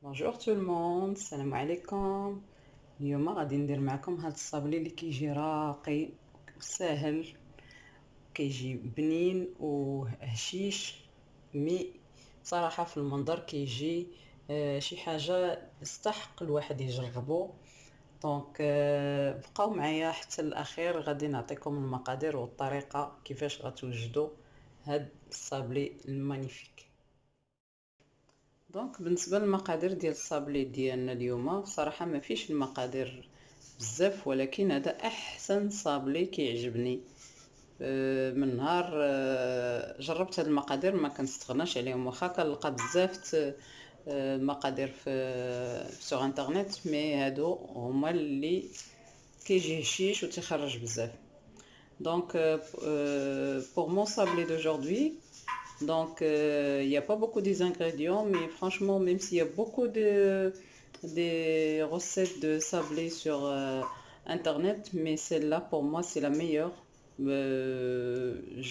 بونجور تو الموند، السلام عليكم. اليوم غادي ندير معكم هاد الصابلي اللي كيجي راقي وساهل، كيجي بنين وهشيش. مي صراحة في المنظر كيجي شي حاجة يستحق الواحد يجربو. دونك بقاو معايا حتى الاخير، غادي نعطيكم المقادير والطريقة كيفاش غتوجدوا هاد الصابلي المانيفيك. دونك بالنسبه للمقادير ديال الصابلي ديالنا اليوم، بصراحه ما فيش المقادير بزاف، ولكن هذا احسن صابلي كيعجبني. من نهار جربت هاد المقادير ما كنستغناش عليهم، واخا كنلقى بزاف المقادير في سوغ انترنيت، مي هادو هما اللي كيجي هشيش وتيخرج بزاف. Donc, pour mon sablé d'aujourd'hui, donc il n'y a pas beaucoup des ingrédients, mais franchement, même s'il y a beaucoup des recettes de sablé sur Internet, mais celle-là, pour moi, c'est la meilleure.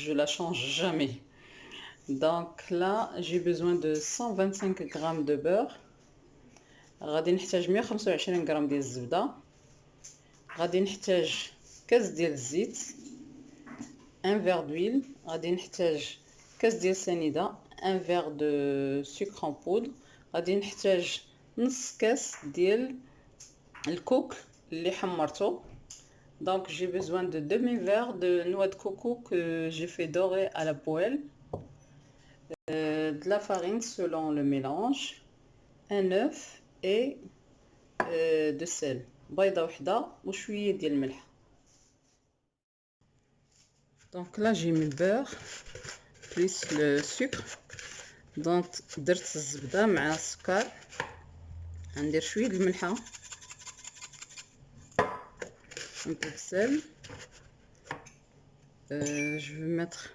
Je la change jamais. Donc là, j'ai besoin de 125 grammes de beurre. غادي نحتاج 125 غرام ديال الزبدة. غادي نحتاج كاس ديال الزيت، un verre d'huile. غادي نحتاج كاس ديال السنيده، un verre de sucre en poudre. غادي نحتاج نص كاس ديال الكوك اللي حمرته. Donc j'ai besoin de demi-verre de noix de coco que j'ai fait dorer à la poêle, de la farine selon le mélange, un œuf et de sel. بيضة وحدة وشوية ديال الملح. Donc là j'ai mis le beurre plus le sucre. دونك درت الزبده مع السكر، غندير شويه د الملحه ونحط السل. جو في ميتر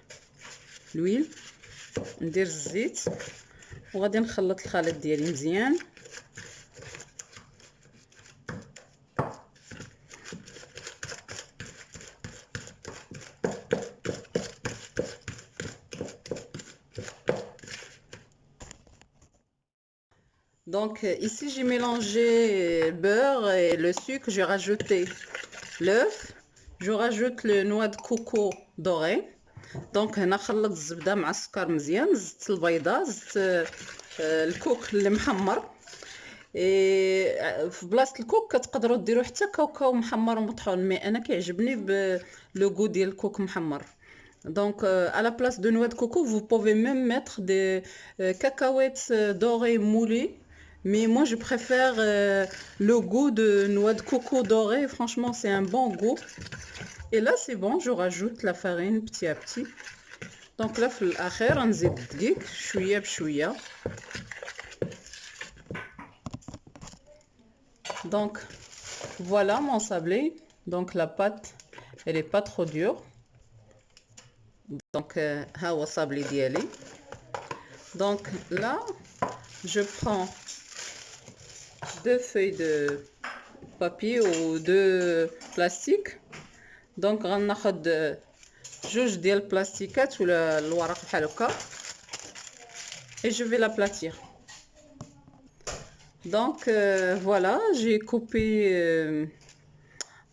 لويل، ندير الزيت وغادي نخلط الخليط ديالي مزيان. Donc ici j'ai mélangé le beurre et le sucre, j'ai rajouté l'œuf, je rajoute le noix de coco doré. دونك هنا خلط الزبده مع السكر مزيان، زدت البيضه، زدت الكوك اللي محمر. في بلاصه الكوك كتقدروا ديروا حتى كاوكاو محمر ومطحون، مي انا كيعجبني لو غو ديال الكوك محمر. Donc à la place de noix de coco, vous pouvez même mettre des cacahuètes dorées moulues. Mais moi, je préfère le goût de noix de coco dorée. Franchement, c'est un bon goût. Et là, c'est bon, je rajoute la farine petit à petit. Donc là, في الأخير نزيد الدقيق شوية بشوية. Donc voilà mon sablé. Donc la pâte, elle est pas trop dure. Donc ها هو الصابلي ديالي. Donc là, je prends deux feuilles de papier ou deux plastiques. Donc غناخد جوج ديال البلاستيكات ولا الورق بحال هكا، et je vais l'aplatir. Donc voilà, j'ai coupé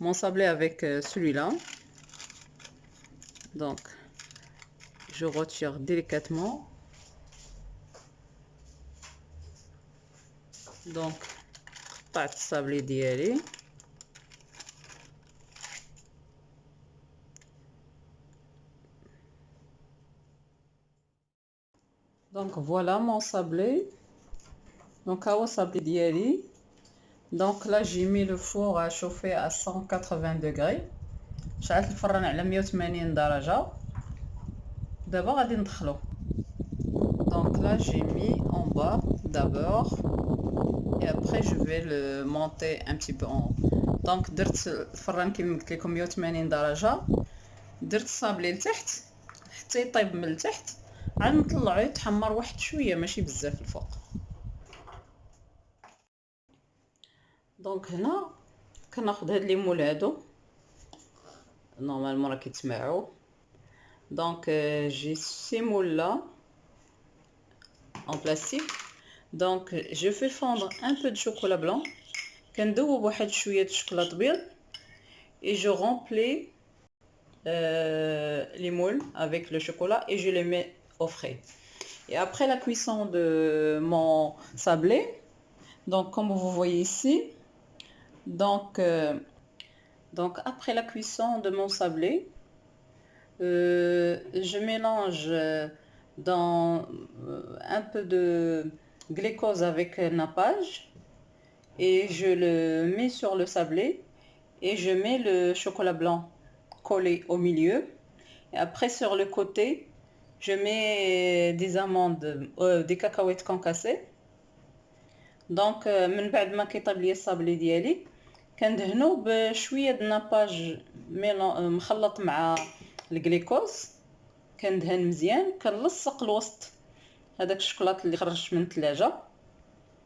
mon sablé avec celui-là. Donc je retire délicatement. Donc قطعت الصابلي ديالي. Donc voilà mon sablé. Donc هو الصابلي ديالي. Donc là j'ai mis le four à chauffer à 180 degrés. شعلت الفران على 180 درجة. دابا غادي ندخلو. Donc là j'ai mis en bas d'abord et après je vais le monter un petit peu en haut. Donc درت الفران كيما قلت لكم 180 درجة. درت الصابلي لتحت حتى يطيب من التحت، عاد نطلعو يتحمر واحد شويه ماشي بزاف الفوق. دونك هنا كناخد هاد لي مول هادو نورمالمون راه كيتسمعوا. دونك جي سي مول لا en plastique. Donc je fais fondre un peu de chocolat blanc, كندوب واحد شويه شوكولاط بيض et je remplis les moules avec le chocolat et je les mets au frais. Et après la cuisson de mon sablé, donc comme vous voyez ici, donc après la cuisson de mon sablé, je mélange dans un peu de glucose avec nappage et je le mets sur le sablé et je mets le chocolat blanc collé au milieu. Et après sur le côté, je mets des amandes, des cacahuètes concassées. دونك من بعد ما كيطيب لي الصابلي ديالي كندهنو بشويه د ناباج مخلط مع الجليكوز، كندهن مزيان، كنلصق الوسط هذاك الشوكولات اللي خرجت من الثلاجه،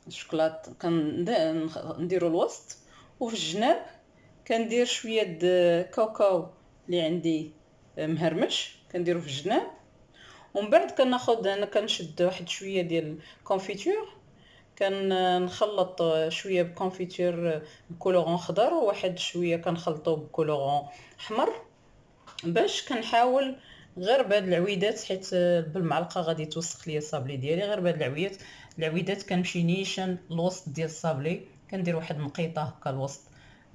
الشوكولات كنديرو الوسط، وفي الجناب كندير شويه د كاوكاو اللي عندي مهرمش كنديرو في الجناب، ومن بعد كناخذ انا كنشد واحد شويه ديال الكونفيتور، كنخلط شويه بكونفيتور بكولورون خضر وواحد شويه كنخلطو بكولورون احمر، باش كنحاول غير بهاد العويدات حيت بالمعلقه غادي توسخ ليا الصابلي ديالي، غير بهاد العويدات كنمشي نيشان الوسط ديال الصابلي، كندير واحد نقيطه هكا الوسط،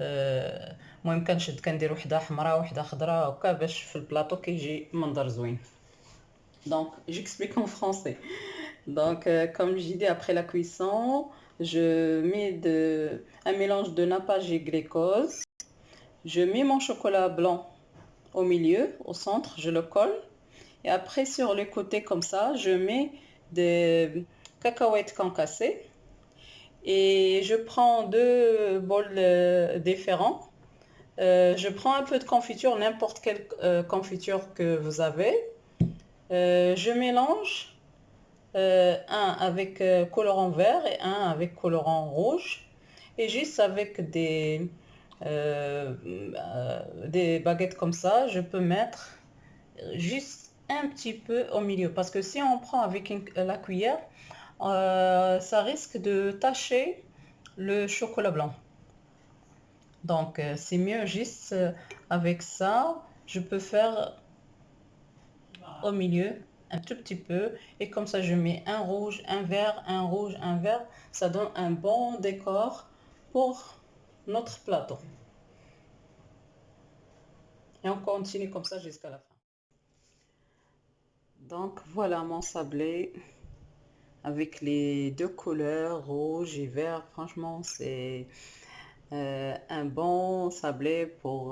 المهم كنشد كندير وحده حمراء وحده خضراء هكا باش في البلاطو كيجي منظر زوين. Donc j'explique en français. Donc comme j'ai dit, après la cuisson, je mets un mélange de nappage et glucose, je mets mon chocolat blanc au milieu, au centre, je le colle, et après sur les côtés comme ça, je mets des cacahuètes concassées et je prends deux bols différents. Je prends un peu de confiture, n'importe quelle confiture que vous avez. Je mélange un avec colorant vert et un avec colorant rouge, et juste avec des baguettes comme ça, je peux mettre juste un petit peu au milieu, parce que si on prend avec la cuillère, ça risque de tacher le chocolat blanc. Donc c'est mieux juste avec ça, je peux faire au milieu un tout petit peu, et comme ça je mets un rouge, un vert, un rouge, un vert, ça donne un bon décor pour notre plateau. Et on continue comme ça jusqu'à la fin. Donc voilà mon sablé avec les deux couleurs rouge et vert. Franchement c'est un bon sablé pour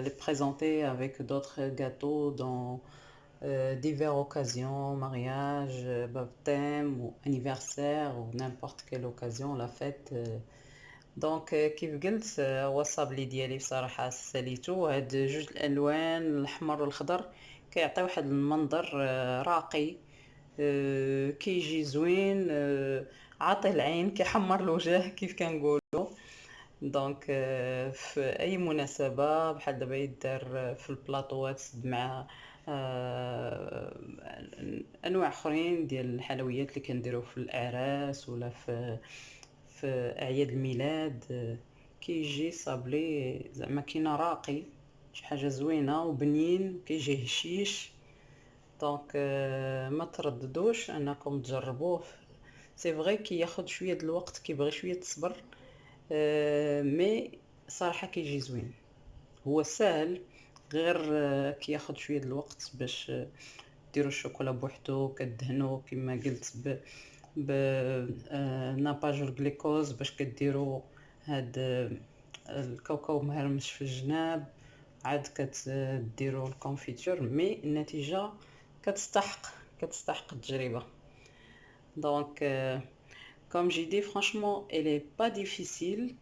le présenter avec d'autres gâteaux dans diverses occasions, mariage, baptême ou anniversaire ou n'importe quelle occasion, la fête. دونك كيف قلت هو الصابلي ديالي بصراحه ساليتو، هاد جوج الالوان الاحمر والخضر كيعطي واحد المنظر راقي، كيجي زوين، عاطي العين، كيحمر الوجه كيف كنقولوا. دونك في اي مناسبه بحال دابا يدار في البلاطوات مع انواع اخرين ديال الحلويات اللي كنديروا في الاعراس ولا في اعياد الميلاد، كيجي صابلي زعما كينا راقي، شي حاجه زوينه وبنين، كيجي هشيش. دونك ما ترددوش انكم تجربوه، سي فري كياخد شويه د الوقت، كيبغي شويه الصبر، مي صراحه كيجي زوين. هو ساهل، غير كياخد شويه د الوقت باش ديروا الشوكولا بوحدو، كدهنو كما قلت بناباج والجليكوز باش كديروا هاد الكاوكاو مهرمش في الجناب، عاد كتديروا الكونفيتور، مي النتيجه كتستحق التجربه. Donc comme j'ai dit, franchement elle est pas difficile,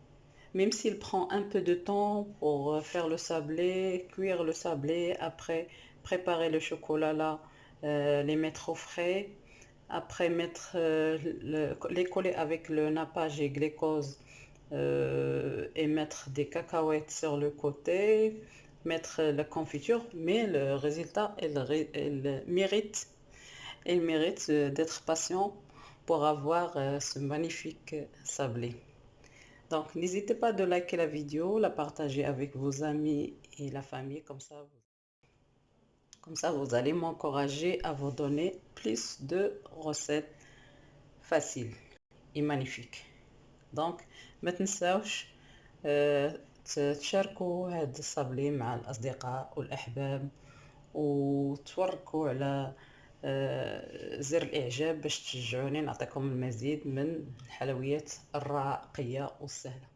même s'il prend un peu de temps pour faire le sablé, cuire le sablé, après préparer le chocolat là, les mettre au frais, après mettre les coller avec le nappage et glucose, et mettre des cacahuètes sur le côté, mettre la confiture, mais le résultat elle mérite d'être patient pour avoir ce magnifique sablé. Donc, n'hésitez pas de liker la vidéo, la partager avec vos amis et la famille, comme ça vous allez m'encourager à vous donner plus de recettes faciles et magnifiques. دونك ما تنساوش تشاركوا هذا الصابلي مع الأصدقاء والأحباب وتوركوا على زر الإعجاب باش تشجعوني نعطيكم المزيد من الحلويات الراقية والسهلة.